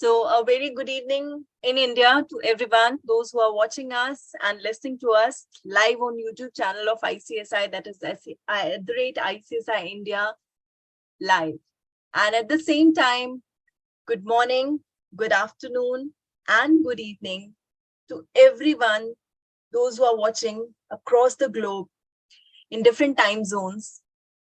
So a very good evening in India to everyone, those who are watching us and listening to us live on YouTube channel of ICSI, that is at the rate ICSI India live. And at the same time, good morning, good afternoon, and good evening to everyone, those who are watching across the globe in different time zones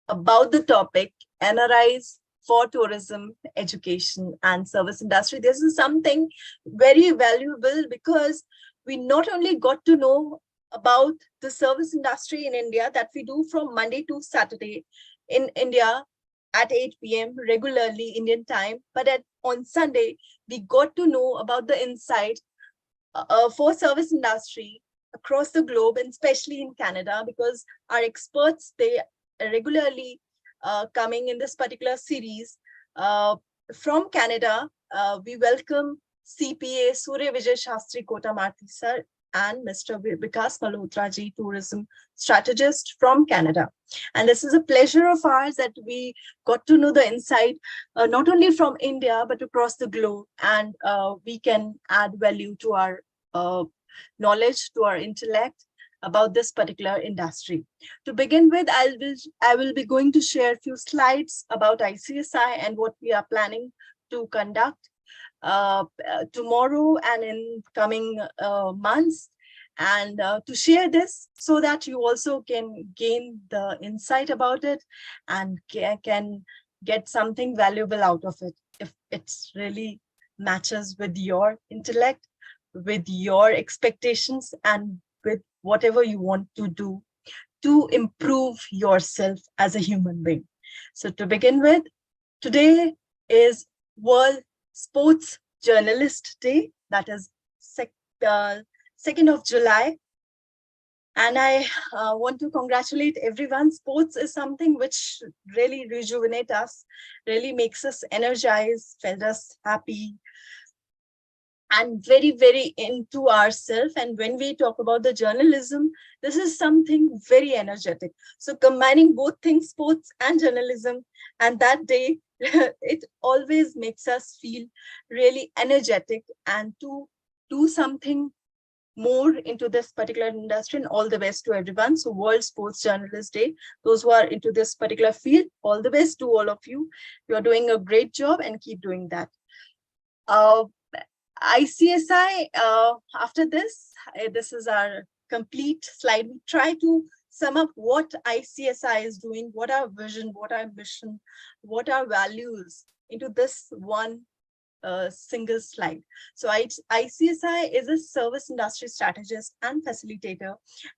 about the topic NRIs for tourism, education, and service industry. This is something very valuable because we not only got to know about the service industry in India that we do from Monday to Saturday in India at 8 p.m. regularly Indian time, but on Sunday, we got to know about the insight for service industry across the globe, and especially in Canada, because our experts, they regularly coming in this particular series from Canada. We welcome CPA Surya Vijay Shastri Kotamarthi sir and Mr. Vikas Malhotra ji, tourism strategist from Canada. And this is a pleasure of ours that we got to know the insight not only from India but across the globe, and we can add value to our knowledge, to our intellect about this particular industry. To begin with, I will be going to share a few slides about ICSI and what we are planning to conduct tomorrow and in coming months, and to share this so that you also can gain the insight about it and can get something valuable out of it if it really matches with your intellect, with your expectations, and with whatever you want to do to improve yourself as a human being. So to begin with, today is World Sports Journalist Day, that is 2nd of July. And I want to congratulate everyone. Sports is something which really rejuvenates us, really makes us energized, felt us happy, and very, very into ourselves. And when we talk about the journalism, this is something very energetic. So combining both things, sports and journalism, and that day, it always makes us feel really energetic and to do something more into this particular industry. And all the best to everyone. So World Sports Journalist Day, those who are into this particular field, all the best to all of you. You are doing a great job and keep doing that. ICSI, after this is our complete slide. We try to sum up what ICSI is doing, what our vision, what our mission, what our values into this one single slide. So ICSI is a service industry strategist and facilitator,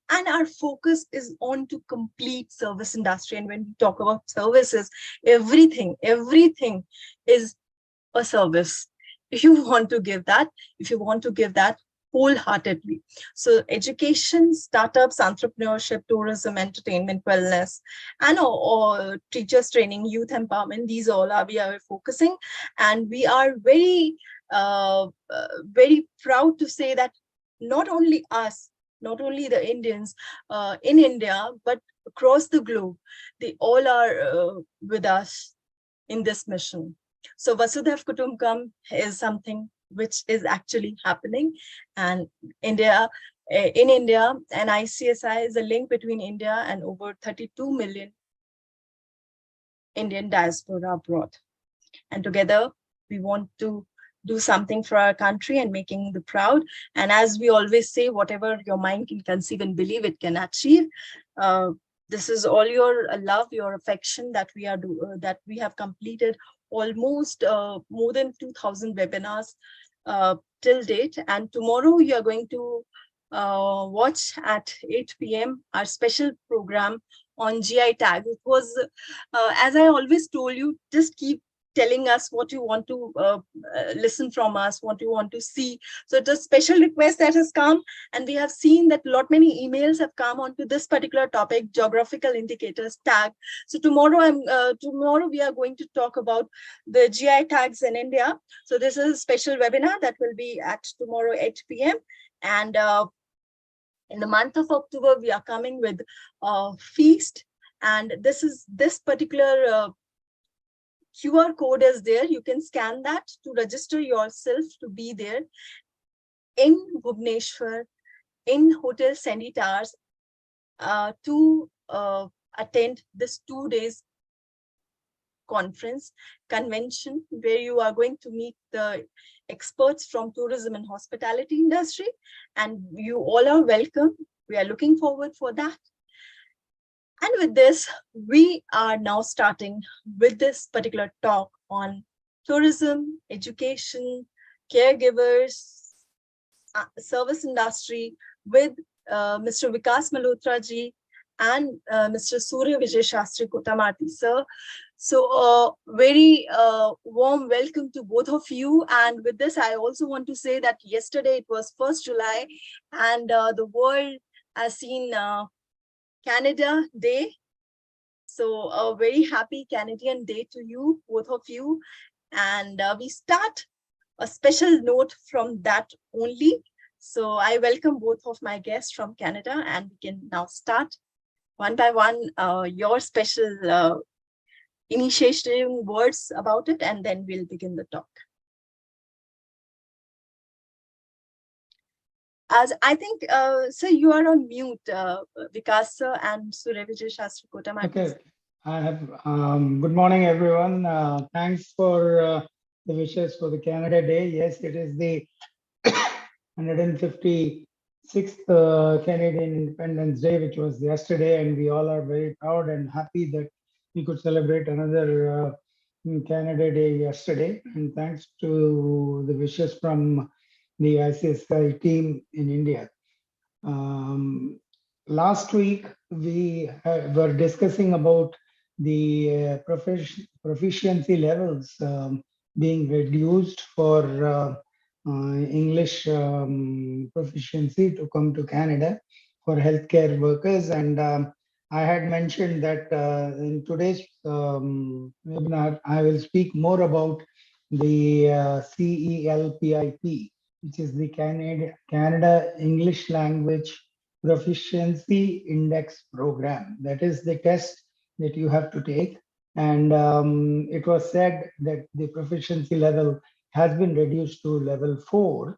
and our focus is on to complete service industry. And when we talk about services, everything is a service. If you want to give that wholeheartedly. So education, startups, entrepreneurship, tourism, entertainment, wellness, and or teachers training, youth empowerment, these all are we are focusing. And we are very, very proud to say that not only us, not only the Indians in India, but across the globe, they all are with us in this mission. So Vasudhaiv Kutumbakam is something which is actually happening, and India, in India, and ICSI is a link between India and over 32 million Indian diaspora abroad. And together we want to do something for our country and making the proud. And as we always say, whatever your mind can conceive and believe, it can achieve. This is all your love, your affection that we have completed almost more than 2,000 webinars till date. And tomorrow you are going to watch at 8 p.m. our special program on GI tag. It was, as I always told you, just keep telling us what you want to listen from us, what you want to see. So it's a special request that has come, and we have seen that many emails have come onto this particular topic, geographical indicators tag. So tomorrow we are going to talk about the GI tags in India. So this is a special webinar that will be at tomorrow 8 p.m. And in the month of October, we are coming with a feast, and this particular QR code is there. You can scan that to register yourself to be there in Bhubaneswar, in Hotel Sandy Towers, to attend this 2 days conference convention, where you are going to meet the experts from tourism and hospitality industry, and you all are welcome. We are looking forward for that. And with this, we are now starting with this particular talk on tourism, education, caregivers, service industry with Mr. Vikas Malhotra ji and Mr. Surya Vijay Shastri Kotamarti sir. So very warm welcome to both of you. And with this, I also want to say that yesterday it was 1st July and the world has seen Canada Day. So a very happy Canadian Day to you, both of you. And we start a special note from that only. So I welcome both of my guests from Canada, and we can now start one by one your special initiation words about it, and then we'll begin the talk. As I think, sir, you are on mute, Vikas sir and Surya Vijay Shastri Kotamarti. Okay. I have, good morning, everyone. Thanks for the wishes for the Canada Day. Yes, it is the 156th Canadian Independence Day, which was yesterday, and we all are very proud and happy that we could celebrate another Canada Day yesterday. And thanks to the wishes from the ICSI team in India. Last week, we were discussing about the proficiency levels being reduced for English proficiency to come to Canada for healthcare workers. And I had mentioned that in today's webinar, I will speak more about the CELPIP, which is the Canada English Language Proficiency Index Program. That is the test that you have to take. And it was said that the proficiency level has been reduced to level 4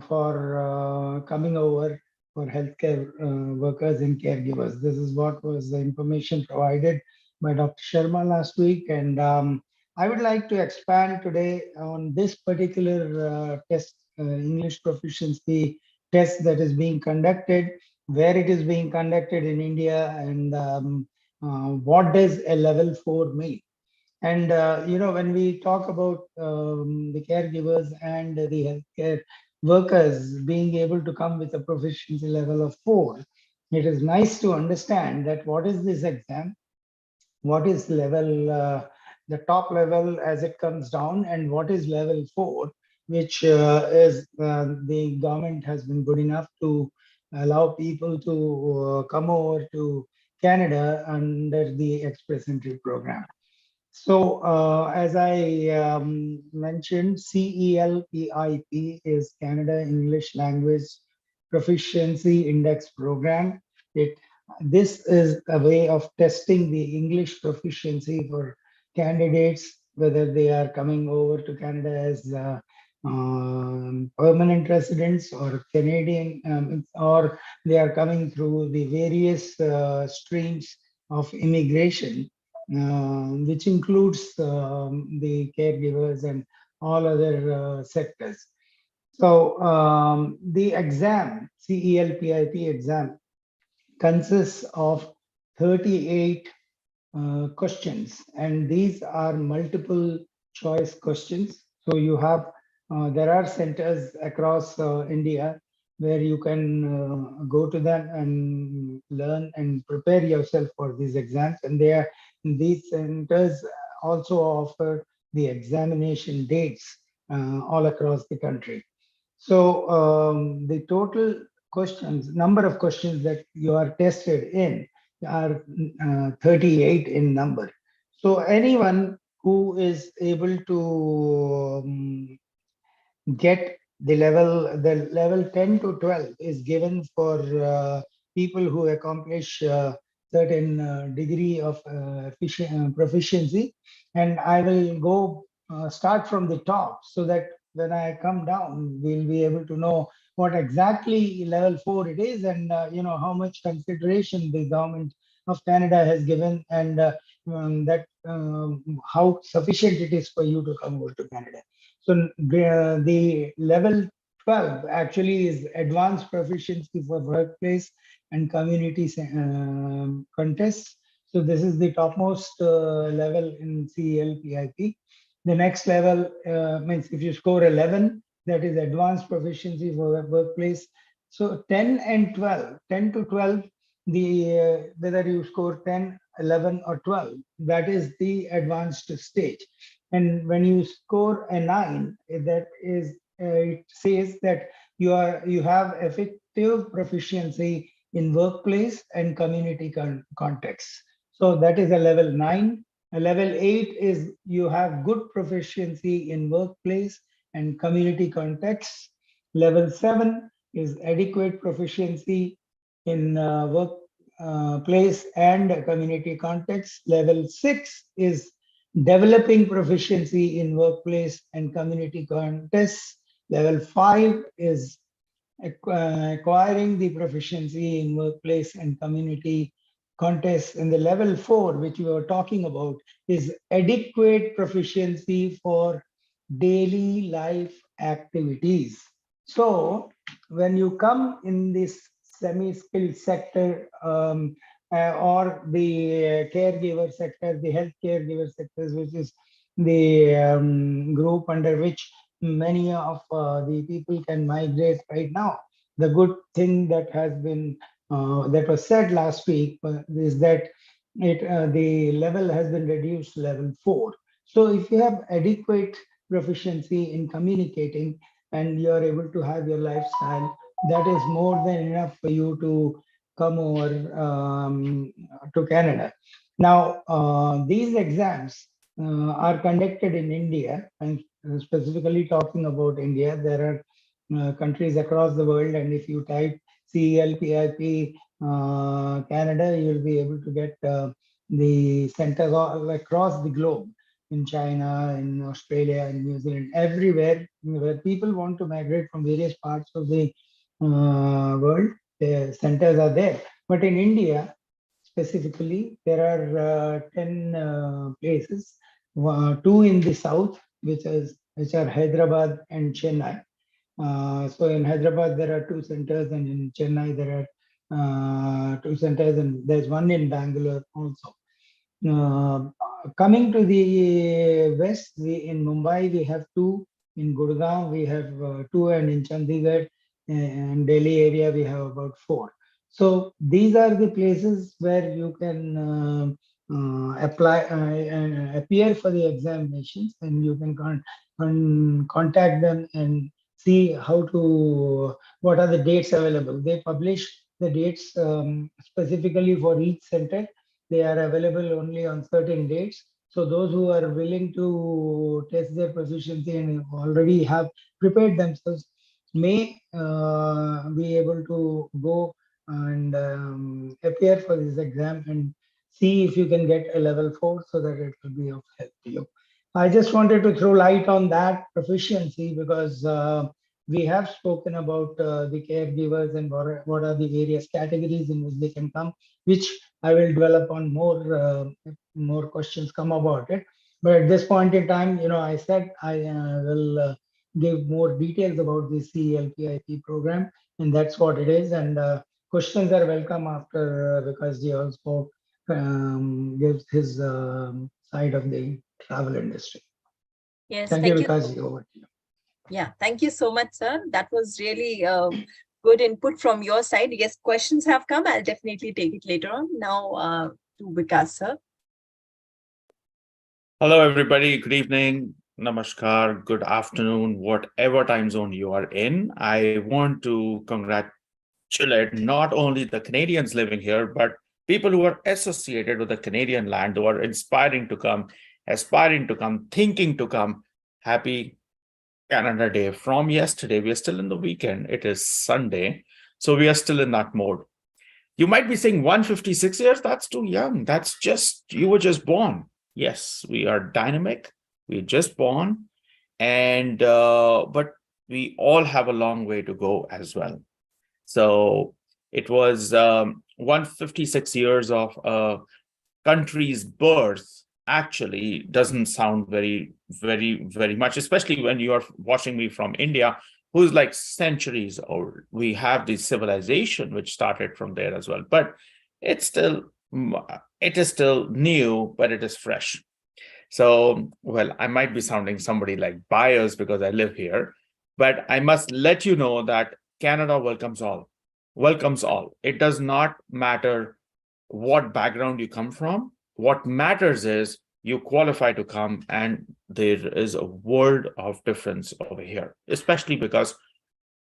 for coming over for healthcare workers and caregivers. This is what was the information provided by Dr. Sharma last week. And I would like to expand today on this particular test, English proficiency test that is being conducted, where it is being conducted in India, and what does a level 4 mean. And when we talk about the caregivers and the healthcare workers being able to come with a proficiency level of 4, it is nice to understand that what is this exam, what is level, the top level as it comes down, and what is level 4, which is the government has been good enough to allow people to come over to Canada under the Express Entry program. So as I mentioned, CELPIP is Canada English Language Proficiency Index Program. This is a way of testing the English proficiency for candidates, whether they are coming over to Canada as permanent residents or Canadian, or they are coming through the various streams of immigration, which includes the caregivers and all other sectors. So the exam, CELPIP exam, consists of 38 questions, and these are multiple choice questions. So you have, there are centers across India where you can go to them and learn and prepare yourself for these exams. And these centers also offer the examination dates all across the country. So the total questions, number of questions that you are tested in are 38 in number. So anyone who is able to get the level 10 to 12 is given for people who accomplish certain degree of proficiency, and I will go start from the top so that when I come down, we'll be able to know what exactly level 4 it is, and how much consideration the government of Canada has given, and that how sufficient it is for you to come over to Canada. So the level 12 actually is advanced proficiency for workplace and community contests. So this is the topmost level in CELPIP. The next level means if you score 11, that is advanced proficiency for workplace. So 10 and 12, 10 to 12, the whether you score 10, 11 or 12, that is the advanced stage. And when you score a 9, that is it says that you have effective proficiency in workplace and community context. So that is a level 9. A level 8 is you have good proficiency in workplace and community context. Level 7 is adequate proficiency in work place and community context. Level 6 is developing proficiency in workplace and community context. Level 5 is acquiring the proficiency in workplace and community contests. And the level 4, which we were talking about, is adequate proficiency for daily life activities. So when you come in this semi-skilled sector, or the caregiver sector, the health caregiver sectors, which is the group under which many of the people can migrate right now. The good thing that has been that was said last week is that the level has been reduced to level 4. So if you have adequate proficiency in communicating and you are able to have your lifestyle, that is more than enough for you to come over to Canada. Now, these exams are conducted in India, and specifically talking about India, there are countries across the world, and if you type CELPIP Canada, you'll be able to get the centers all across the globe, in China, in Australia, in New Zealand, everywhere where people want to migrate from various parts of the world, the centers are there. But in India, specifically, there are 10 places, two in the south, which are Hyderabad and Chennai. So in Hyderabad, there are two centers, and in Chennai, there are two centers, and there's one in Bangalore also. Uh, Coming to the west, in Mumbai, we have two. In Gurgaon, we have two, and in Chandigarh and Delhi area, we have about four. So these are the places where you can apply and appear for the examinations, and you can contact them and see what are the dates available. They publish the dates specifically for each center. They are available only on certain dates. So those who are willing to test their proficiency and already have prepared themselves may be able to go and appear for this exam and see if you can get a level 4 so that it will be of help to you. I just wanted to throw light on that proficiency because we have spoken about the caregivers and what are the various categories in which they can come, which I will develop on more questions come about it. But at this point in time, I said I will give more details about the CELPIP program, and that's what it is. And questions are welcome after because he also gives his side of the travel industry. Yes, Thank you, thank you. Vikash. Over to you. Yeah, thank you so much, sir. That was really good input from your side. Yes, questions have come. I'll definitely take it later on. Now to Vikas, sir. Hello, everybody. Good evening. Namaskar. Good afternoon, whatever time zone you are in. I want to congratulate not only the Canadians living here, but people who are associated with the Canadian land, who are inspiring to come, aspiring to come, thinking to come. Happy Canada Day. From yesterday, we are still in the weekend. It is Sunday. So we are still in that mode. You might be saying 156 years, that's too young. That's just, you were just born. Yes, we are dynamic. We're just born. And, but we all have a long way to go as well. So it was 156 years of a country's birth actually doesn't sound very much, especially when you're watching me from India, who's like centuries old. We have the civilization which started from there as well, but it's still, it is still new, but it is fresh. So, well, I might be sounding somebody like biased because I live here, but I must let you know that Canada welcomes all. Welcomes all. It does not matter what background you come from. What matters is you qualify to come, and there is a world of difference over here, especially because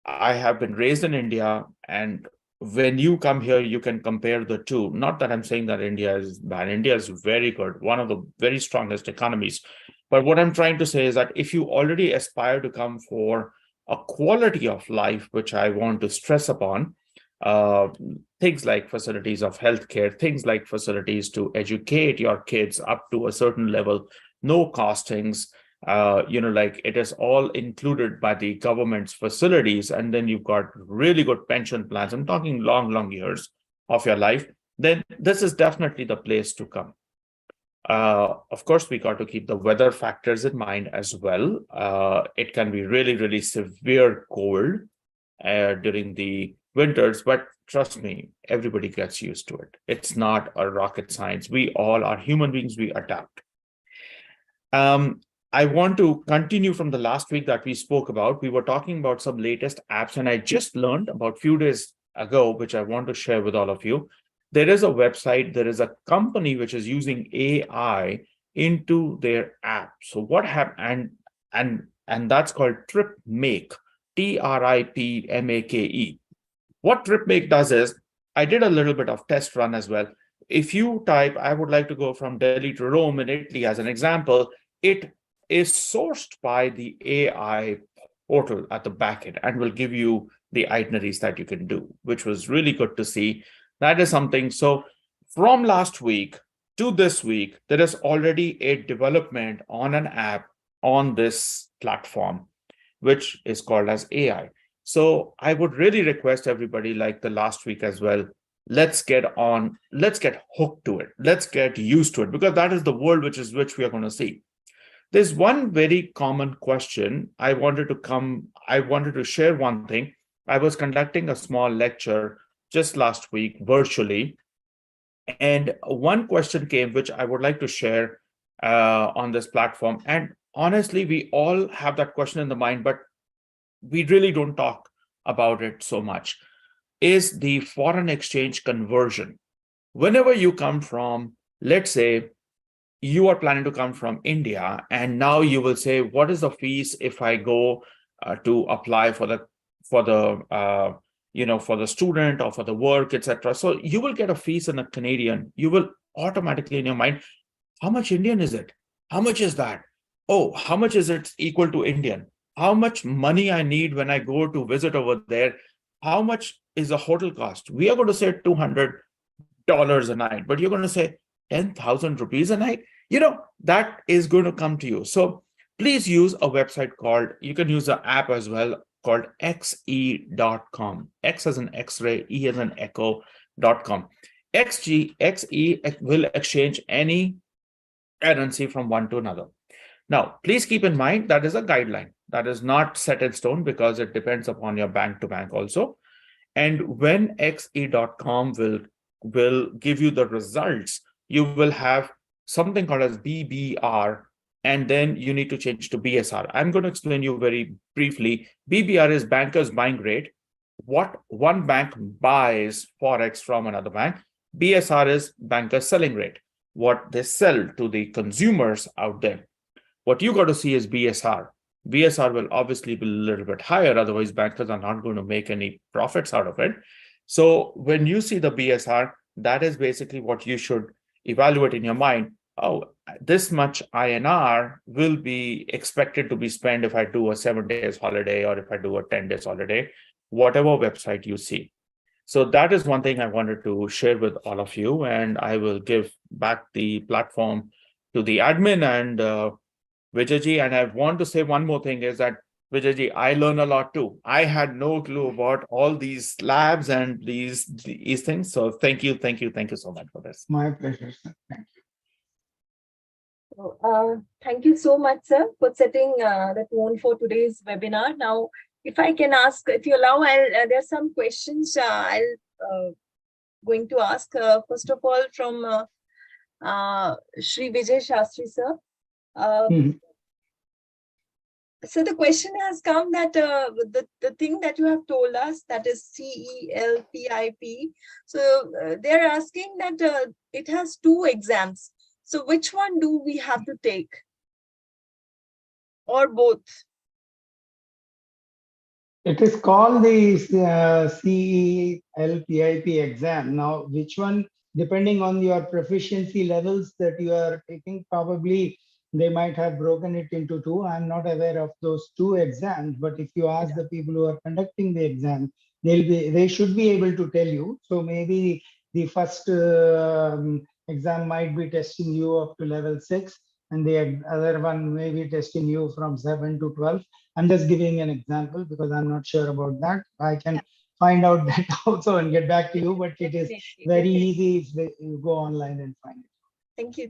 I have been raised in India, and when you come here, you can compare the two. Not that I'm saying that India is bad. India is very good, one of the very strongest economies. But what I'm trying to say is that if you already aspire to come for a quality of life, which I want to stress upon, uh, things like facilities of healthcare, things like facilities to educate your kids up to a certain level, no costings, like it is all included by the government's facilities, and then you've got really good pension plans. I'm talking long years of your life. Then this is definitely the place to come. Of course, we got to keep the weather factors in mind as well. It can be really severe cold during the winters, but trust me, everybody gets used to it. It's not a rocket science. We all are human beings. We adapt. I want to continue from the last week that we spoke about. We were talking about some latest apps, and I just learned about a few days ago, which I want to share with all of you. There is a website, there is a company which is using AI into their app. So what happened, and that's called TripMake, TripMake. What TripMake does is, I did a little bit of test run as well. If you type, I would like to go from Delhi to Rome in Italy as an example, it is sourced by the AI portal at the back end and will give you the itineraries that you can do, which was really good to see. That is something. So from last week to this week, there is already a development on an app on this platform, which is called as AI. So I would really request everybody, like the last week as well, let's get hooked to it. Let's get used to it, because that is the world which we are going to see. There's one very common question. I wanted to share one thing. I was conducting a small lecture just last week virtually, and one question came, which I would like to share on this platform. And honestly, we all have that question in the mind, but we really don't talk about it so much, is the foreign exchange conversion. Whenever you come from, let's say, you are planning to come from India, and now you will say, what is the fees if I go to apply for the for the student or for the work, etc. So you will get a fees in a Canadian. You will automatically in your mind, how much Indian is it? How much is that? Oh, how much is it equal to Indian? How much money I need when I go to visit over there? How much is the hotel cost? We are going to say $200 a night, but you're going to say 10,000 rupees a night. That is going to come to you. So please use a website called, you can use the app as well, called xe.com. X as an X-ray, E as an echo.com. XE will exchange any currency from one to another. Now, please keep in mind that is a guideline. That is not set in stone, because it depends upon your bank to bank also. And when xe.com will give you the results, you will have something called as BBR, and then you need to change to BSR. I'm going to explain you very briefly. BBR is bankers buying rate, what one bank buys Forex from another bank. BSR is bankers selling rate, what they sell to the consumers out there. What you got to see is BSR. BSR will obviously be a little bit higher, otherwise bankers are not going to make any profits out of it. So when you see the BSR, that is basically what you should evaluate in your mind. Oh, this much INR will be expected to be spent if I do a 7 days holiday, or if I do a 10 days holiday, whatever website you see. So that is one thing I wanted to share with all of you, and I will give back the platform to the admin and Vijayji. And I want to say one more thing is that, Vijayji, I learn a lot too. I had no clue about all these labs and these things. So thank you so much for this. My pleasure, sir. Thank you. Thank you so much, sir, for setting the tone for today's webinar. Now, if I can ask, if you allow, there's some questions I'll going to ask. First of all, from Shri Vijay Shastri, sir. Mhm. So the question has come that the thing that you have told us, that is CELPIP. So they're asking that it has 2 exams. So which one do we have to take? Or both? It is called the CELPIP exam. Now, which one, depending on your proficiency levels that you are taking, probably they might have broken it into 2. I'm not aware of those 2 exams, but if you ask the people who are conducting the exam, they should be able to tell you. So maybe the first exam might be testing you up to level 6, and the other one may be testing you from 7 to 12. I'm just giving an example because I'm not sure about that. I can find out that also and get back to you, but it is very easy if you go online and find it.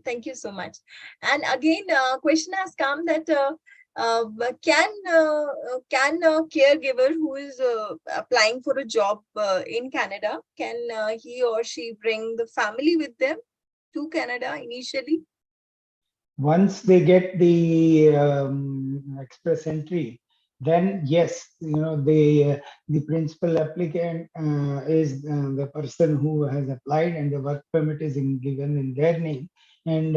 Thank you so much. And again, question has come that can a caregiver who is applying for a job in Canada, can he or she bring the family with them to Canada initially? Once they get the express entry, then yes, the principal applicant is the person who has applied, and the work permit is given in their name. And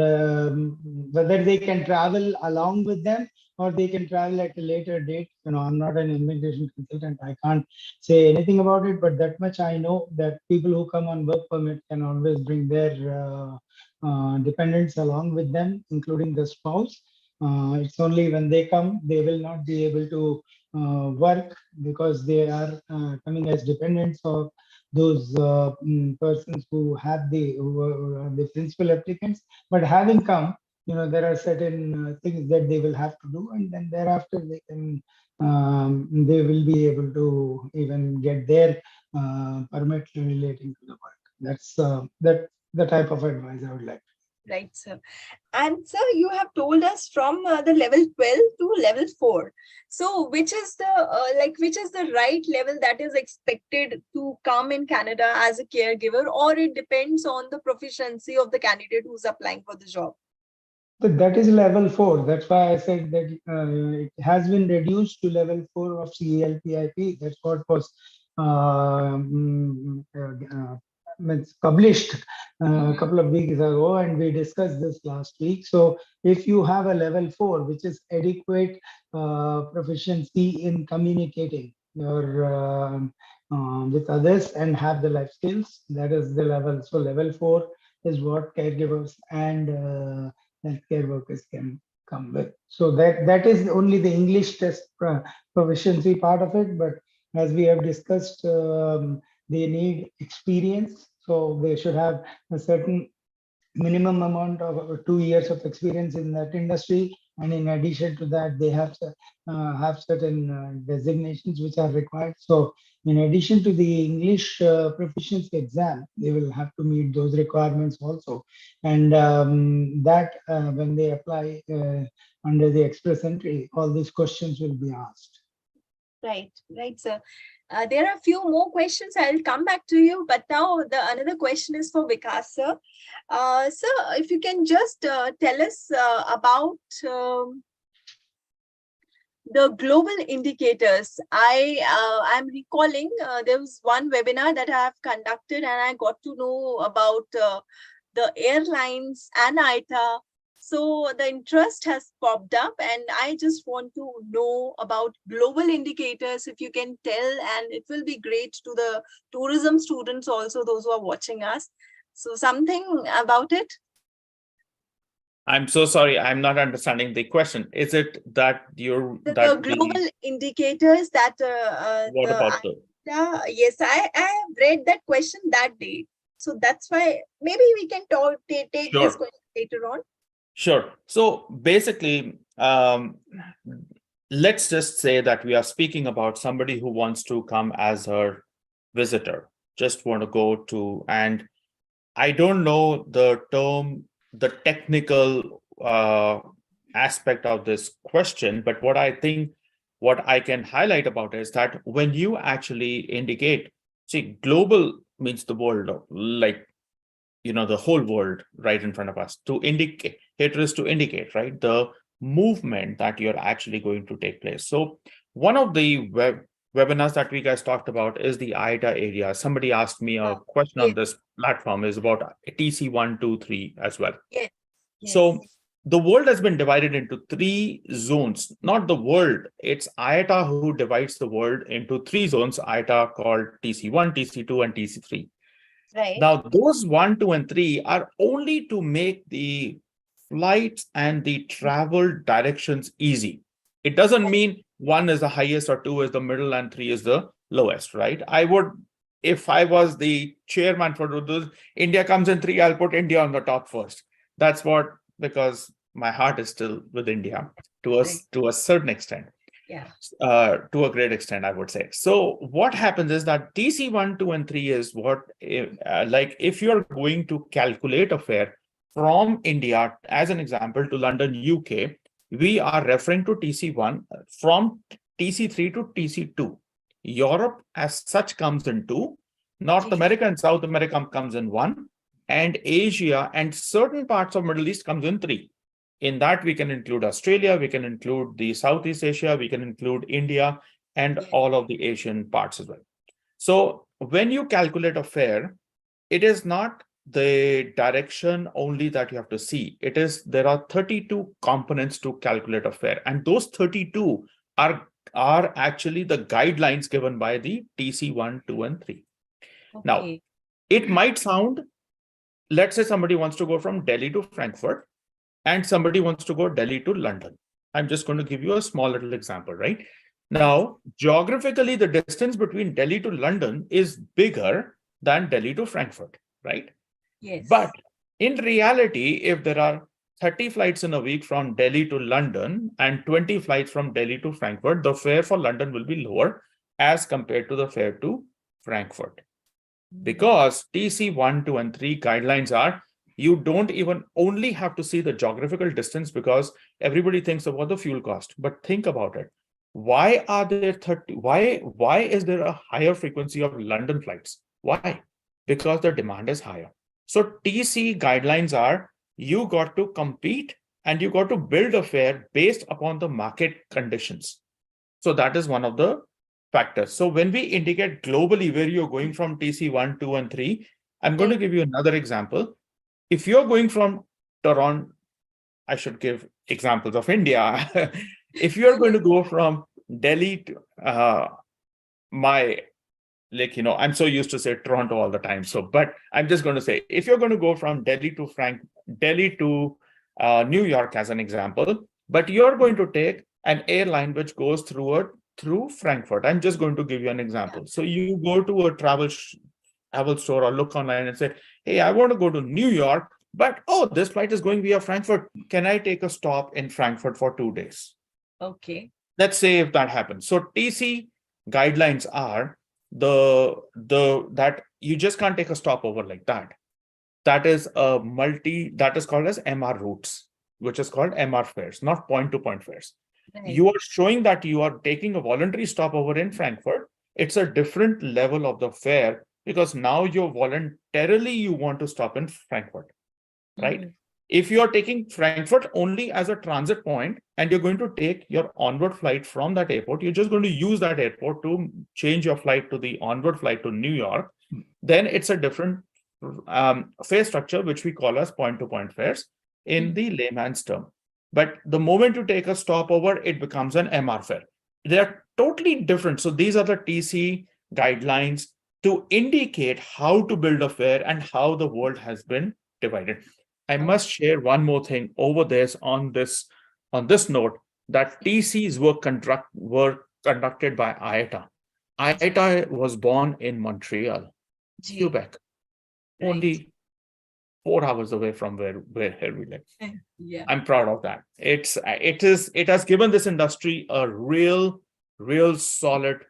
whether they can travel along with them or they can travel at a later date, I'm not an immigration consultant. I can't say anything about it, but that much I know, that people who come on work permit can always bring their dependents along with them, including the spouse. It's only when they come, they will not be able to work because they are coming as dependents of those persons who have who are the principal applicants. But having come, there are certain things that they will have to do, and then thereafter they will be able to even get their permit relating to the work. That's the type of advice I would like. Right, sir. And sir, you have told us from the level 12 to level 4. So which is the right level that is expected to come in Canada as a caregiver, or it depends on the proficiency of the candidate who's applying for the job? So that is level 4. That's why I said that it has been reduced to level 4 of CELPIP. That's what was published a couple of weeks ago, and we discussed this last week. So if you have a level 4, which is adequate proficiency in communicating with others and have the life skills, that is the level. So level 4 is what caregivers and healthcare workers can come with. So that is only the English test proficiency part of it. But as we have discussed, they need experience. So they should have a certain minimum amount of 2 years of experience in that industry, and in addition to that, they have to have certain designations which are required. So in addition to the English proficiency exam, they will have to meet those requirements also. And that when they apply under the express entry, all these questions will be asked. Right, sir. There are a few more questions. I'll come back to you, but now another question is for Vikas, sir. Sir, if you can just tell us about the global indicators. I'm recalling there was one webinar that I have conducted, and I got to know about the airlines and ITA. So the interest has popped up, and I just want to know about global indicators, if you can tell, and it will be great to the tourism students also, those who are watching us. So something about it. I'm so sorry, I'm not understanding the question. Is it that the global indicators that what about Yeah, yes, I have read that question that day. So that's why maybe we can take this Sure. question later on. Sure. So basically, let's just say that we are speaking about somebody who wants to come as her visitor, just want to go to, and I don't know the term, the technical aspect of this question, but what I think, what I can highlight about is that when you actually indicate, see, global means the world, like, the whole world right in front of us. To indicate, it is to indicate, right, the movement that you're actually going to take place. So one of the webinars that we guys talked about is the ITA area. Somebody asked me a question on Yes, this platform is about TC 123 as well. yes, So yes. the world has been divided into three zones, not the world. It's IATA who divides the world into three zones, IATA called TC1, TC2, and TC3. Right. Now, those 1, 2, and 3 are only to make the flights and the travel directions easy. It doesn't mean 1 is the highest or 2 is the middle and 3 is the lowest, right? I would, if I was the chairman for those, India comes in 3, I'll put India on the top first. That's what, because my heart is still with India Right. to a certain extent, Yeah. to a great extent, I would say. So what happens is that TC 1, 2, and 3 is what, like if you're going to calculate a fare from India, as an example, to London, UK, we are referring to TC1 from TC3 to TC2. Europe as such comes in 2, North Yes. America and South America comes in 1, and Asia and certain parts of Middle East comes in 3. In that, we can include Australia, we can include the Southeast Asia, we can include India, and Yes. all of the Asian parts as well. So when you calculate a fare, it is not the direction only that you have to see. It is, there are 32 components to calculate a fare, and those 32 are actually the guidelines given by the TC 1, 2, and 3. Now, Okay. it might sound, let's say somebody wants to go from Delhi to Frankfurt, and somebody wants to go Delhi to London. I'm just going to give you a small little example, right? Yes. Now, geographically, the distance between Delhi to London is bigger than Delhi to Frankfurt, right? But Yes. in reality, if there are 30 flights in a week from Delhi to London and 20 flights from Delhi to Frankfurt, the fare for London will be lower as compared to the fare to Frankfurt. Because TC 1, 2, and 3 guidelines are, you don't even only have to see the geographical distance, because everybody thinks about the fuel cost. But think about it. Why are there 30? Why is there a higher frequency of London flights? Why? Because the demand is higher. So TC guidelines are, you got to compete and you got to build a fare based upon the market conditions. So that is one of the factors. So when we indicate globally where you're going from TC 1, 2, and 3, I'm going to Yes. give you another example. If you're going from Toronto, I should give examples of India. If you're going to go from Delhi to my, like, I'm so used to say Toronto all the time. So, but I'm just going to say, if you're going to go from Delhi to New York as an example, but you're going to take an airline which goes through Frankfurt. I'm just going to give you an example. So you go to a travel store or look online and say, hey, I want to go to New York, but oh, this flight is going via Frankfurt. Can I take a stop in Frankfurt for 2 days? Okay. Let's say if that happens. So TC guidelines are that you just can't take a stopover like that. That is that is called as MR routes, which is called MR fares, not point-to-point fares. Right. You are showing that you are taking a voluntary stopover in Frankfurt. It's a different level of the fare, because now you want to stop in Frankfurt, right? If you are taking Frankfurt only as a transit point and you're going to take your onward flight from that airport, you're just going to use that airport to change your flight to the onward flight to New York, then it's a different fare structure, which we call as point-to-point fares in the layman's term. But the moment you take a stopover, it becomes an MR fare. They are totally different. So these are the TC guidelines to indicate how to build a fare and how the world has been divided. I must share one more thing over this on this note, that TCs were conducted by IATA. ITA was born in Montreal, Gee, Quebec, right. only 4 hours away from where here we live. Yeah. I'm proud of that. It has given this industry a real solid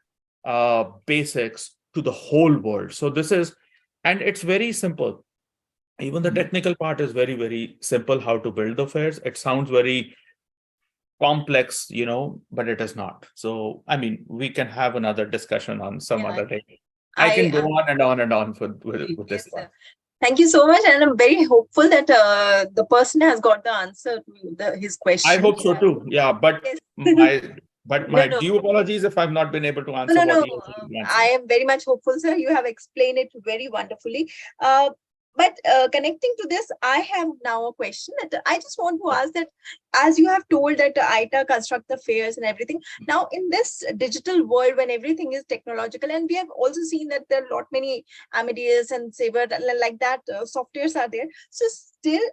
basics to the whole world. So this is, and it's very simple. Even the technical part is very simple, how to build the fairs. It sounds very complex, but it is not. So, I mean, we can have another discussion on some Yeah. other day. I can go on and on and on with this Yes, one. sir. Thank you so much, and I'm very hopeful that the person has got the answer to his I question. hope so too. Yeah, but Yes. my No, my no. due apologies if I've not been able to No, answer no, what no. you I wanted. am very much hopeful, sir. You have explained it very wonderfully. Uh, but connecting to this, I have now a question that I just want to ask that, as you have told that ITA construct the fairs and everything. Now, in this digital world, when everything is technological, and we have also seen that there are a lot many Amadeus and Saber like that softwares are there. So still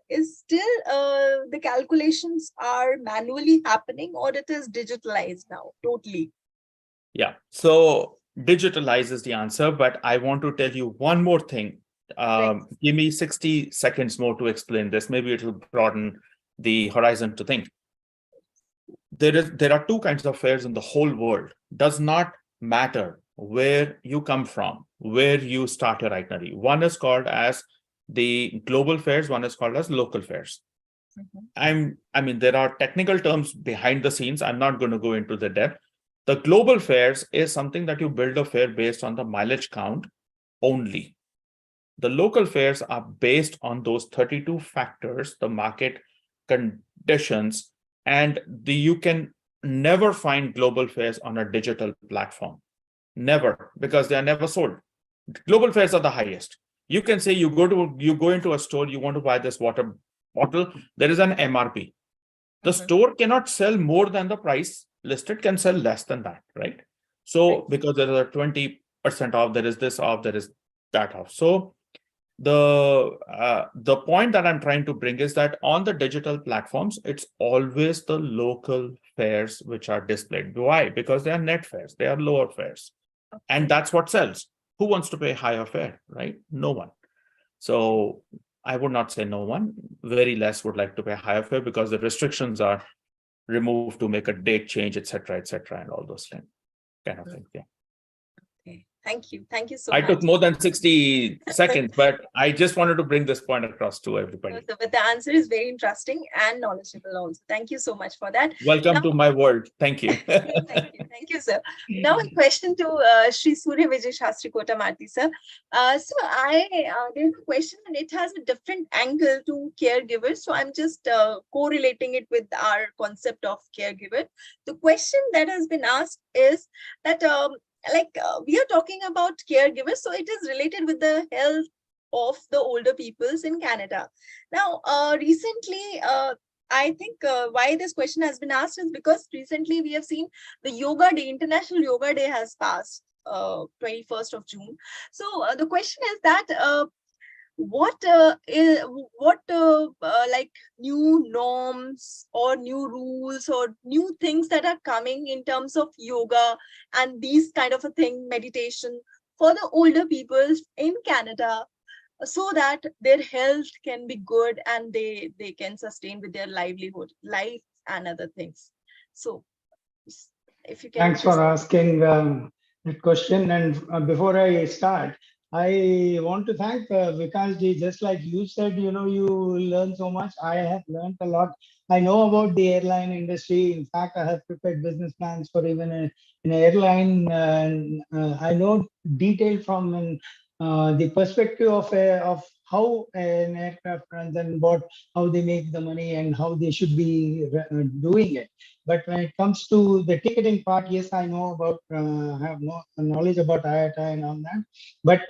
the calculations are manually happening, or it is digitalized now totally. Yeah. So digitalize is the answer, but I want to tell you one more thing. Right. Give me 60 seconds more to explain this. Maybe it will broaden the horizon to think. There are two kinds of fairs in the whole world. Does not matter where you come from, where you start your itinerary. One is called as the global fairs, one is called as local fairs. I mean, there are technical terms behind the scenes. I'm not going to go into the depth. The global fares is something that you build a fare based on the mileage count only. The local fares are based on those 32 factors, the market conditions, and you can never find global fares on a digital platform. Never, because they are never sold. Global fares are the highest. You can say you go into a store, you want to buy this water bottle, there is an MRP. The store cannot sell more than the price listed, can sell less than that, right? So because there is a 20% off, there is this off, there is that off. So the point that I'm trying to bring is that on the digital platforms, it's always the local fares which are displayed. Why? Because they are net fares, they are lower fares, and that's what sells. Who wants to pay higher fare, right? No one. So I would not say no one. Very less would like to pay higher fare because the restrictions are removed to make a date change, etc., and all those kind of things. Yeah. Okay. Thank you so I much. took more than 60 seconds, but I just wanted to bring this point across to everybody. So, but the answer is very interesting and knowledgeable also. Thank you so much for that. Welcome Now, to my world. Thank you. thank you, sir. Now, a question to Sri Surya Vijay Shastri Kotamarti, sir. So, there's a question and it has a different angle to caregivers. So, I'm just correlating it with our concept of caregiver. The question that has been asked is that, we are talking about caregivers, so it is related with the health of the older peoples in Canada. Now, recently, I think why this question has been asked is because recently we have seen the Yoga Day, International Yoga Day has passed 21st of June. So the question is that like new norms or new rules or new things that are coming in terms of yoga and these kind of a thing, meditation for the older people in Canada, so that their health can be good and they can sustain with their livelihood, life and other things. So if you can Thanks for just asking that question. And before I start, I want to thank Vikas ji. Just like you said, you learn so much. I have learned a lot. I know about the airline industry. In fact, I have prepared business plans for even an airline. And I know detail from the perspective of how an aircraft runs and how they make the money and how they should be doing it. But when it comes to the ticketing part, yes, I know about, have no knowledge about IATA and all that. But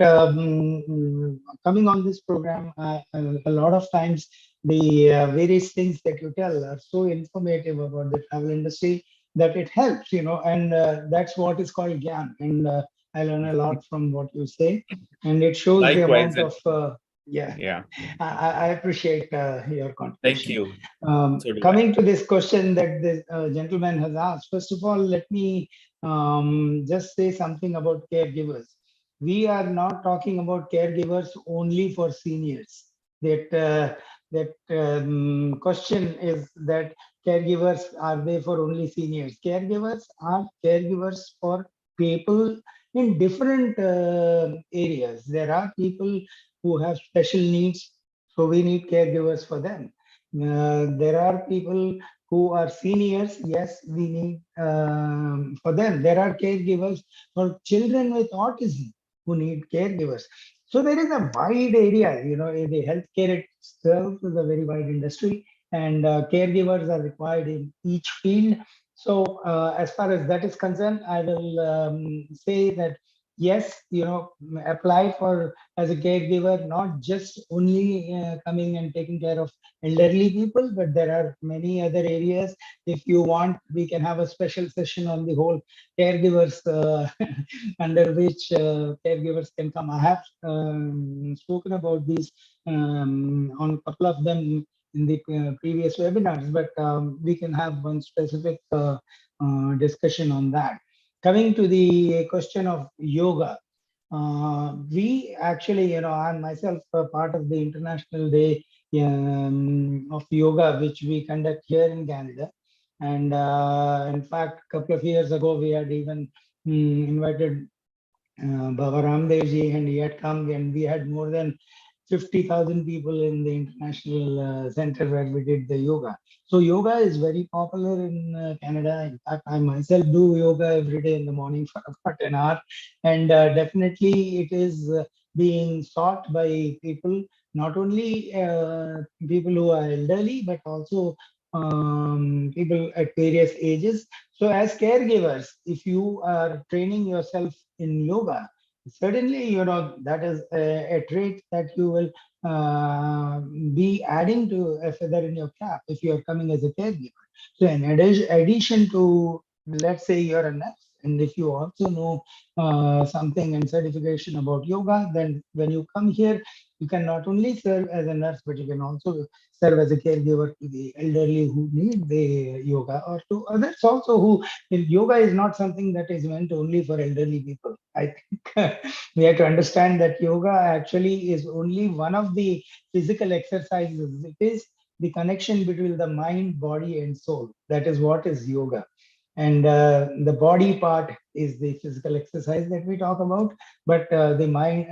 coming on this program, a lot of times the various things that you tell are so informative about the travel industry that it helps, and that's what is called GAN. And I learn a lot from what you say, and it shows the Likewise. amount of, yeah. Yeah. I appreciate your Thank contribution. you. So do I. Coming to this question that the gentleman has asked, first of all, let me just say something about caregivers. We are not talking about caregivers only for seniors. That question is that caregivers, are they for only seniors? Caregivers are caregivers for people in different areas. There are people who have special needs, so we need caregivers for them. There are people who are seniors, yes, we need for them. There are caregivers for children with autism who need caregivers. So there is a wide area, the healthcare itself is a very wide industry, and caregivers are required in each field. So as far as that is concerned, I will say that yes, apply for as a caregiver, not just only coming and taking care of elderly people, but there are many other areas. If you want, we can have a special session on the whole caregivers, under which caregivers can come. I have spoken about these on a couple of them in the previous webinars, but we can have one specific discussion on that. Coming to the question of yoga, we actually, I'm myself a part of the International Day of Yoga, which we conduct here in Canada. And in fact, a couple of years ago, we had even invited Baba Ramdev ji, and he had come, and we had more than 50,000 people in the international center where we did the yoga. So yoga is very popular in Canada. In fact, I myself do yoga every day in the morning for about an hour, and definitely it is being sought by people, not only people who are elderly, but also people at various ages. So as caregivers, if you are training yourself in yoga, certainly, that is a trait that you will be adding to a feather in your cap if you are coming as a caregiver. So in addition to, let's say you're a nurse, and if you also know something and certification about yoga, then when you come here, you can not only serve as a nurse, but you can also serve as a caregiver to the elderly who need the yoga, or to others also who, yoga is not something that is meant only for elderly people. I think we have to understand that yoga actually is only one of the physical exercises. It is the connection between the mind, body, and soul. That is what is yoga. And the body part is the physical exercise that we talk about, but the mind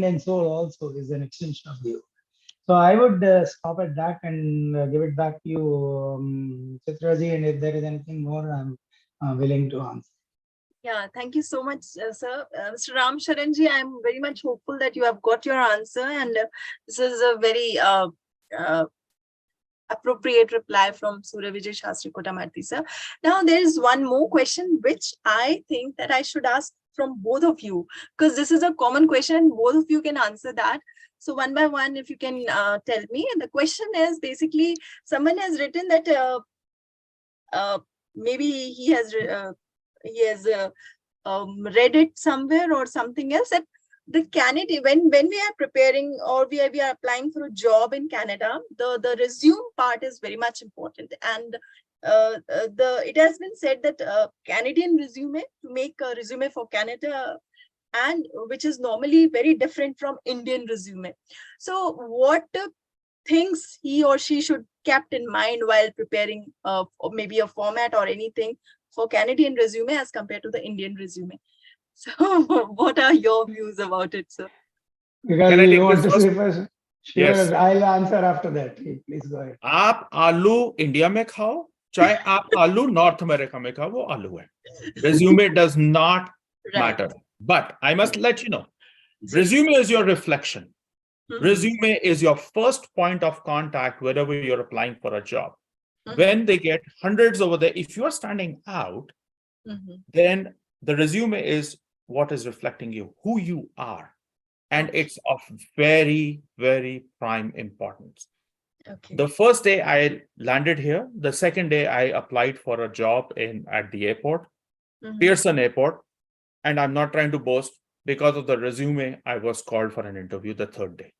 and soul also is an extension of the yoga. So I would stop at that and give it back to you, Chitraji, and if there is anything more, I'm willing to answer. Yeah, thank you so much, sir. Mr. Ram Sharanji, I'm very much hopeful that you have got your answer, and this is a very uh, appropriate reply from Surya Vijay Shastri Kotamarti, sir. Now, there is one more question which I think that I should ask from both of you, because this is a common question and both of you can answer that. So one by one, if you can tell me. And the question is basically, someone has written that maybe he has read it somewhere or something else, that the candidate, when we are preparing or we are applying for a job in Canada, the resume part is very much important. And it has been said that Canadian resume, to make a resume for Canada, and which is normally very different from Indian resume. So what things he or she should kept in mind while preparing or maybe a format or anything for Canadian resume as compared to the Indian resume? So what are your views about it, sir? Because Can I you take want this to first? say first? Yes. Sure, I'll answer after that. Please go ahead. आप आलू India में खाओ, चाहे आप आलू north America में खाओ, वो आलू है. Resume does not Right. matter. But I must let you know, Ji. resume is your reflection. Mhm. Resume is your first point of contact wherever you're applying for a job. Mhm. When they get hundreds over there, if you're standing out, Mhm. then the resume is what is reflecting you, who you are. And Okay. it's of very, very prime importance. Okay. The first day I landed here, the second day I applied for a job at the airport, Mhm. Pearson Airport, and I'm not trying to boast. Because of the resume, I was called for an interview the third day.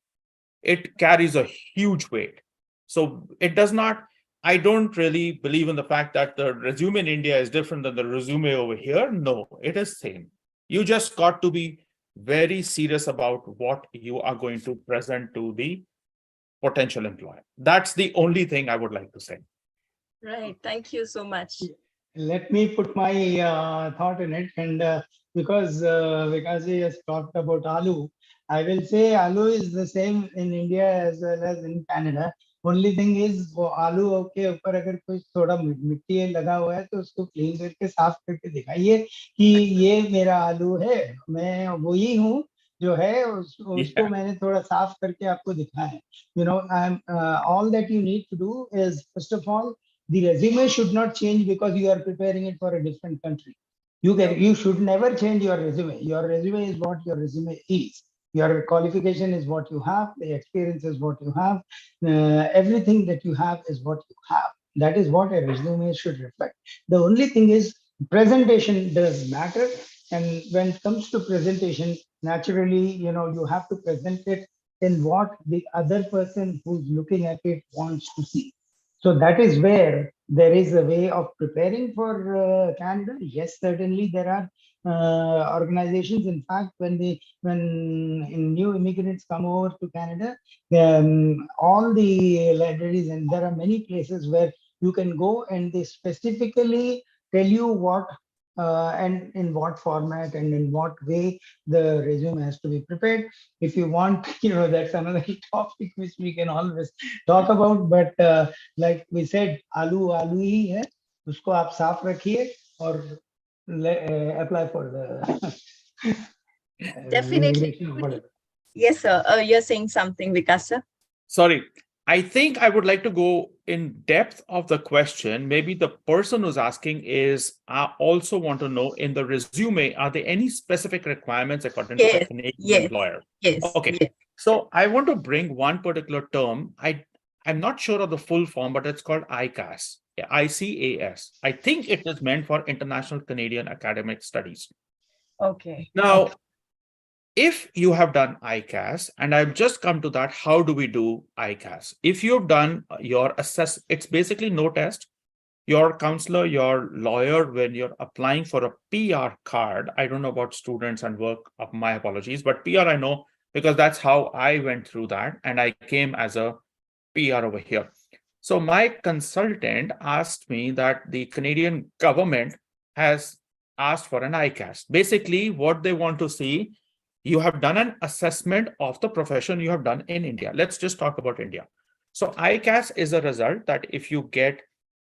It carries a huge weight. So it does not I don't really believe in the fact that the resume in India is different than the resume over here. No, it is same. You just got to be very serious about what you are going to present to the potential employer. That's the only thing I would like to say. Right. Thank you so much. Let me put my thought in it, and because he has talked about aloo, I will say aloo is the same in India as well as in Canada. Only thing is वो आलू के ऊपर अगर कुछ थोड़ा मिट्टी लगा हुआ है तो उसको क्लीन करके साफ करके दिखाइए कि ये मेरा आलू है, मैं वही हूँ जो है उसको Yeah. मैंने थोड़ा साफ करके आपको दिखाया है. I'm all that you need to do is first of all the resume should not change because you are preparing it for a different country. No. You should never change your resume. Your resume is what your resume is. Your qualification is what you have. The experience is what you have. Everything that you have is what you have. That is what a resume should reflect. The only thing is presentation does matter. And when it comes to presentation, naturally, you have to present it in what the other person who's looking at it wants to see. So that is where there is a way of preparing for Canada. Yes, certainly there are organizations. In fact, when new immigrants come over to Canada, all the libraries, and there are many places where you can go and they specifically tell you what and in what format and in what way the resume has to be prepared. If you want, that's another topic which we can always talk about. But like we said, आलू आलू ही है, उसको आप साफ रखिए और apply for the Definitely. immigration or whatever. Yes, sir. You're saying something, Vikas, sir. Sorry. I think I would like to go in depth of the question. Maybe the person who's asking is, I also want to know in the resume, are there any specific requirements according to the Yes, Canadian yes, employer? yes, Okay. yes. So I want to bring one particular term. I'm not sure of the full form, but it's called ICAS. ICAS. I think it is meant for International Canadian Academic Studies. Okay. Now, if you have done ICAS, and I've just come to that, how do we do ICAS? If you've done your it's basically no test. Your counselor, your lawyer, when you're applying for a PR card, I don't know about students and work, my apologies, but PR I know because that's how I went through that. And I came as a PR over here. So my consultant asked me that the Canadian government has asked for an ICAS. Basically, what they want to see, you have done an assessment of the profession you have done in India. Let's just talk about India. So ICAS is a result that if you get,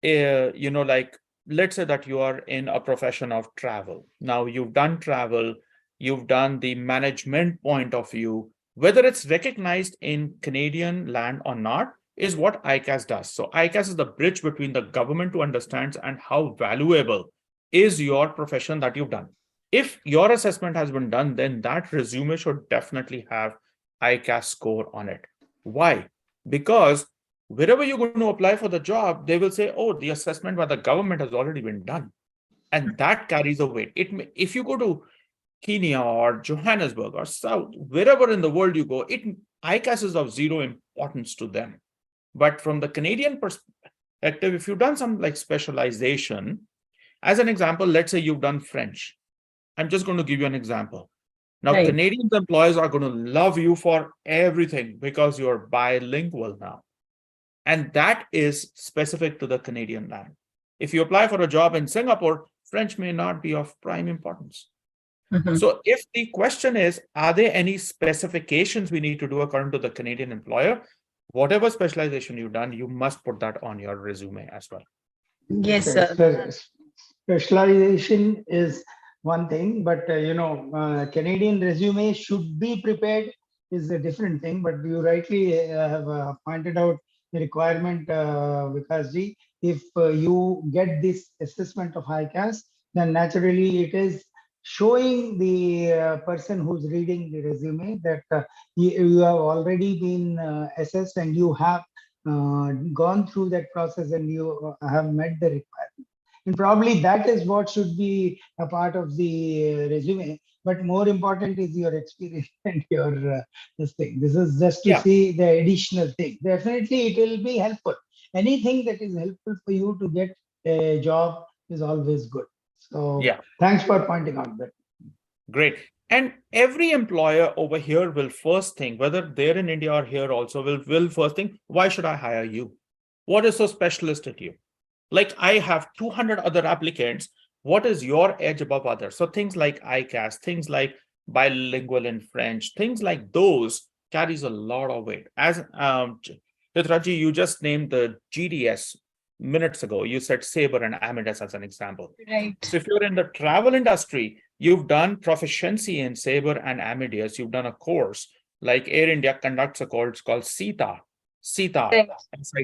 like, let's say that you are in a profession of travel. Now you've done travel, you've done the management point of view, whether it's recognized in Canadian land or not, is what ICAS does. So ICAS is the bridge between the government to understand and how valuable is your profession that you've done. If your assessment has been done, then that resume should definitely have ICAS score on it. Why? Because wherever you're going to apply for the job, they will say, oh, the assessment by the government has already been done. And that carries a weight. If you go to Kenya or Johannesburg or South, wherever in the world you go, ICAS is of zero importance to them. But from the Canadian perspective, if you've done some like specialization, as an example, let's say you've done French. I'm just going to give you an example. Now, Right. Canadian employers are going to love you for everything because you're bilingual now. And that is specific to the Canadian land. If you apply for a job in Singapore, French may not be of prime importance. Mhm. So if the question is, are there any specifications we need to do according to the Canadian employer? Whatever specialization you've done, you must put that on your resume as well. Yes, sir. Specialization is one thing, but Canadian resume should be prepared is a different thing. But you rightly have pointed out the requirement, Vikasji. If you get this assessment of ICAS, then naturally it is showing the person who's reading the resume that you have already been assessed and you have gone through that process and you have met the requirement. And probably that is what should be a part of the resume. But more important is your experience and your this thing. This is just to Yeah. see the additional thing. Definitely, it will be helpful. anything that is helpful for you to get a job is always good. So Yeah, thanks for pointing out that. great. And every employer over here will first think, whether they're in India or here also, will first think, why should I hire you? What is so specialist at you? Like I have 200 other applicants. What is your edge above others? So things like ICAS, things like bilingual in French, things like those carries a lot of weight. As Chitraji, you just named the GDS minutes ago. You said Sabre and Amadeus as an example. Right. So if you're in the travel industry, you've done proficiency in Sabre and Amadeus, you've done a course like Air India conducts a course it's called Sitar, Right.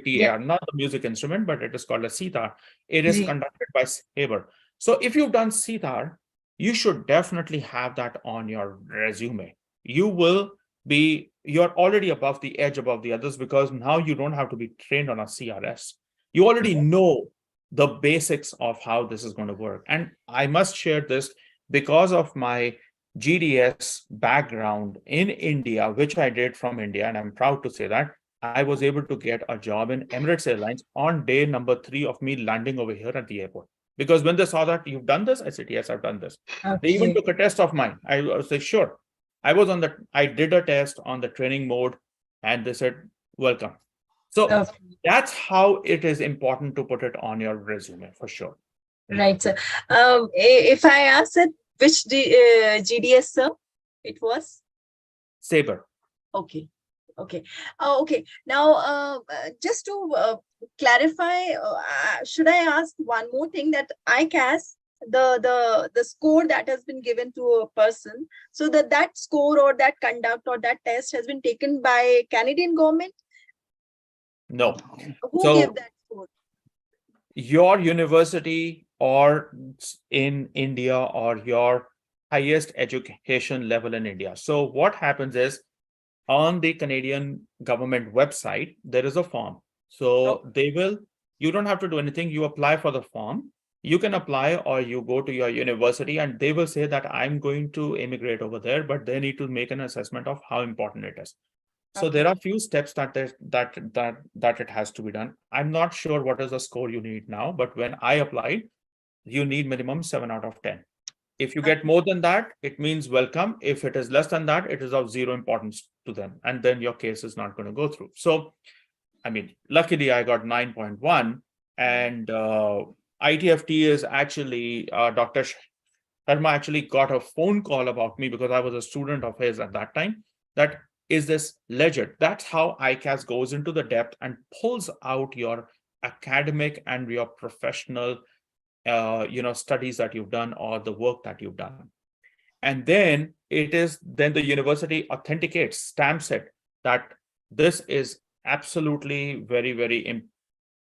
Yeah. SITAR, not the music instrument, but it is called a sitar. It is Ji. conducted by Sabre. So if you've done sitar, you should definitely have that on your resume. You will be, you're already above the edge above the others because now you don't have to be trained on a CRS. You already know the basics of how this is going to work. And I must share this because of my GDS background in India, which I did from India, and I'm proud to say that I was able to get a job in Emirates Airlines on day number 3 of me landing over here at the airport. Because when they saw that you've done this, I said, yes, I've done this. They even Okay. took a test of mine. I was like, sure. I did a test on the training mode and they said, welcome. So Okay. that's how it is important to put it on your resume for sure. Right, sir. If I ask it, which GDS, sir, it was? Sabre. Okay. Okay. Okay. Now, just to clarify, should I ask one more thing that ICAS, the score that has been given to a person, so that score or that conduct or that test has been taken by Canadian government? No. Who gave So that score? your university or in India or your highest education level in India. So what happens is on the Canadian government website, there is a form. Oh, So you don't have to do anything. You apply for the form. You can apply or you go to your university and they will say that I'm going to immigrate over there, but they need to make an assessment of how important it is. So there okay. are few steps that it has to be done. I'm not sure what is the score you need now, but when I applied, you need minimum 7 out of 10. If you get more than that, it means welcome. If it is less than that, it is of zero importance to them. And then your case is not going to go through. So, I mean, luckily I got 9.1 and ITFT is actually, Dr. Sharma actually got a phone call about me because I was a student of his at that time. That is this legit. That's how ICAS goes into the depth and pulls out your academic and your professional studies that you've done or the work that you've done. And then the university authenticates, stamps it that this is absolutely very, very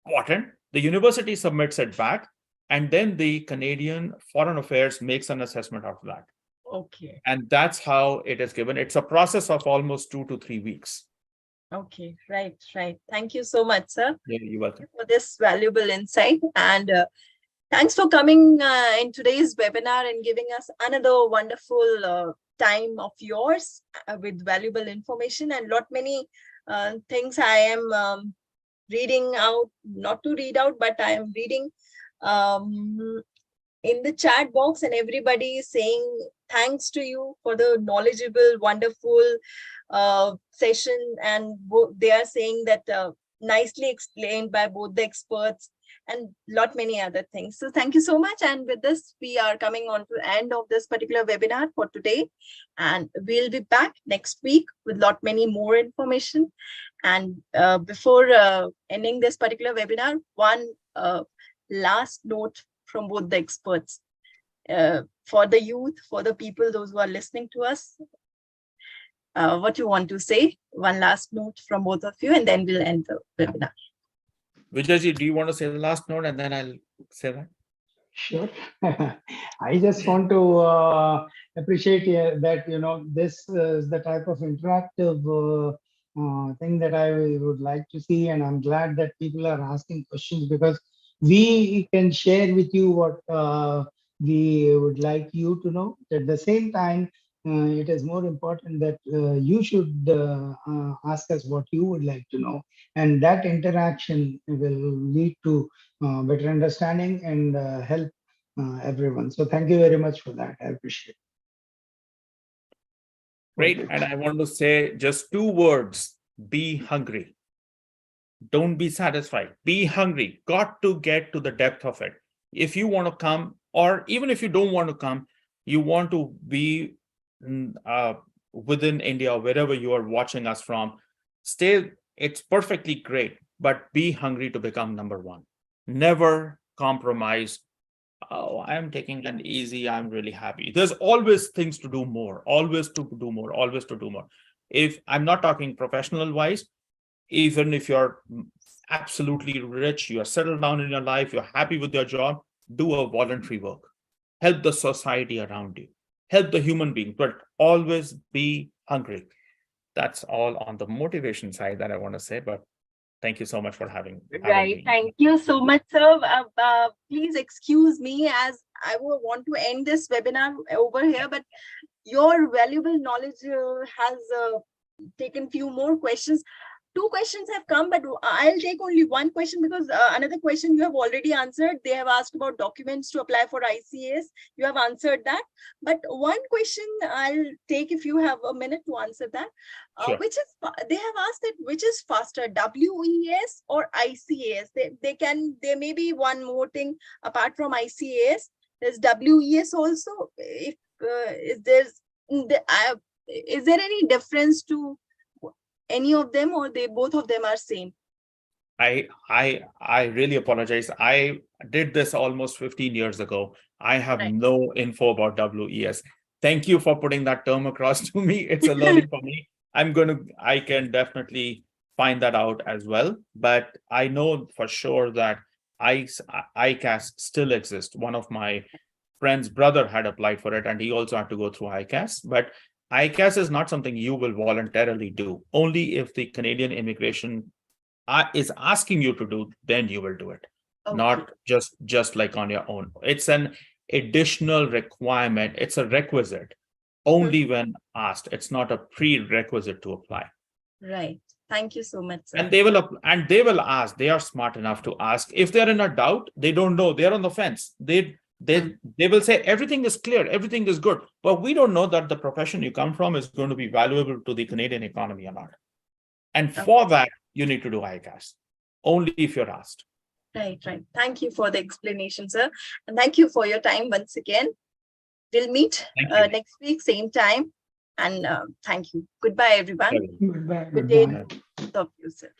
important. The university submits it back, and then the Canadian Foreign Affairs makes an assessment of that. Okay. And that's how it is given. It's a process of almost 2 to 3 weeks. Okay. Right. Right. Thank you so much, sir, Yeah, you're welcome. for this valuable insight. And thanks for coming in today's webinar and giving us another wonderful time of yours with valuable information and lot many things I am reading out, not to read out, but I am reading um, in the chat box, and everybody is saying thanks to you for the knowledgeable, wonderful session. And they are saying that nicely explained by both the experts and lot many other things. So thank you so much. And with this, we are coming on to the end of this particular webinar for today. And we'll be back next week with lot many more information. And before ending this particular webinar, one last note from both the experts. For the youth, for the people, those who are listening to us, what you want to say? One last note from both of you, and then we'll end the webinar. Vijayji, do you want to say the last note and then I'll say that? Sure. I just want to appreciate that, this is the type of interactive thing that I would like to see. And I'm glad that people are asking questions because we can share with you what we would like you to know. At the same time, it is more important that you should ask us what you would like to know. And that interaction will lead to better understanding and help everyone. So thank you very much for that. I appreciate Great. it. And I want to say just 2 words: be hungry. Don't be satisfied. Be hungry. Got to get to the depth of it. If you want to come, or even if you don't want to come, you want to be within India, wherever you are watching us from, stay. It's perfectly great, but be hungry to become number one. Never compromise. Oh, I'm taking it easy. I'm really happy. There's always things to do more, always to do more, always to do more. If I'm not talking professional wise, even if you're absolutely rich, you are settled down in your life, you're happy with your job, do a voluntary work. Help the society around you. Help the human being, but always be hungry. That's all on the motivation side that I want to say, but thank you so much for having Right. me. Thank you so much, sir. Please excuse me as I will want to end this webinar over here, but your valuable knowledge has taken few more questions. 2 questions have come, but I'll take only one question because another question you have already answered. They have asked about documents to apply for ICAS. You have answered that. But one question I'll take if you have a minute to answer that. Sure. They have asked that which is faster, WES or ICAS? There may be one more thing apart from ICAS. There's WES also. If is there any difference to any of them, or both of them are same? I really apologize. I did this almost 15 years ago. I have Right. no info about WES. Thank you for putting that term across to me. It's a learning for me. I can definitely find that out as well. But I know for sure that ICAS still exists. One of my friend's brother had applied for it, and he also had to go through ICAS. But ICAS is not something you will voluntarily do. Only if the Canadian immigration is asking you to do, then you will do it. Okay. Not just like on your own. It's an additional requirement. It's a requisite only when asked. It's not a prerequisite to apply. Right. Thank you so much, sir. And they will ask. They are smart enough to ask. If they're in a doubt, they don't know, they're on the fence. They will say everything is clear, everything is good, but we don't know that the profession you come from is going to be valuable to the Canadian economy or not. And for that, you need to do ICAS only if you're asked. Right. Thank you for the explanation, sir. And thank you for your time once again. We'll meet next week, same time. And thank you. Goodbye, everyone. Goodbye. Good day to all of you, sir.